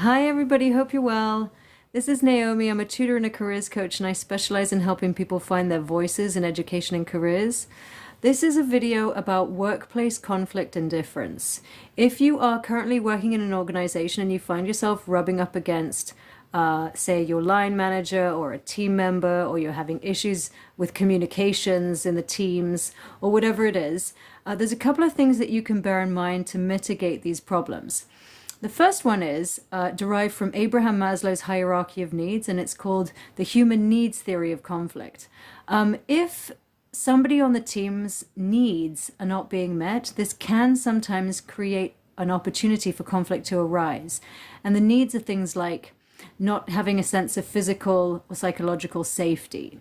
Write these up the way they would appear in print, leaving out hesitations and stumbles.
Hi, everybody. Hope you're well. This is Naomi. I'm a tutor and a careers coach, and I specialize in helping people find their voices in education and careers. This is a video about workplace conflict and difference. If you are currently working in an organization and you find yourself rubbing up against, say, your line manager or a team member, or you're having issues with communications in the teams, or whatever it is, there's a couple of things that you can bear in mind to mitigate these problems. The first one is derived from Abraham Maslow's hierarchy of needs, and it's called the human needs theory of conflict. If somebody on the team's needs are not being met, this can sometimes create an opportunity for conflict to arise. And the needs are things like not having a sense of physical or psychological safety,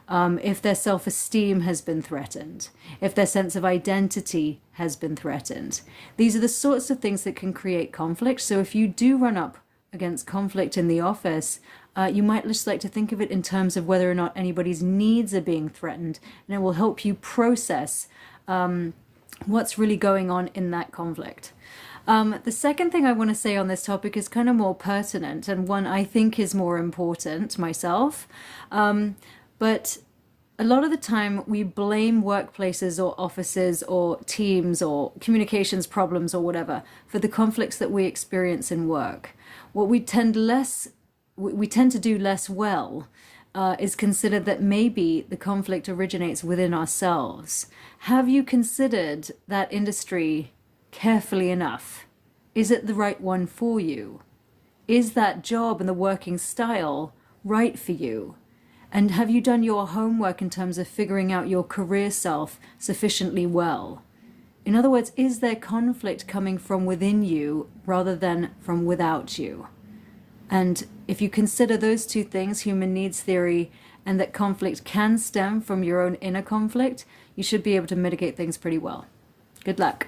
if their self-esteem has been threatened, if their sense of identity has been threatened. These are the sorts of things that can create conflict. So if you do run up against conflict in the office, you might just like to think of it in terms of whether or not anybody's needs are being threatened, and it will help you process what's really going on in that conflict. The second thing I want to say on this topic is kind of more pertinent, and one I think is more important myself. But a lot of the time we blame workplaces or offices or teams or communications problems or whatever for the conflicts that we experience in work. What we tend to do less well is consider that maybe the conflict originates within ourselves. Have you considered that industry carefully enough? Is it the right one for you? Is that job and the working style right for you? And have you done your homework in terms of figuring out your career self sufficiently well? In other words, is there conflict coming from within you rather than from without you? And if you consider those two things, human needs theory, and that conflict can stem from your own inner conflict, you should be able to mitigate things pretty well. Good luck.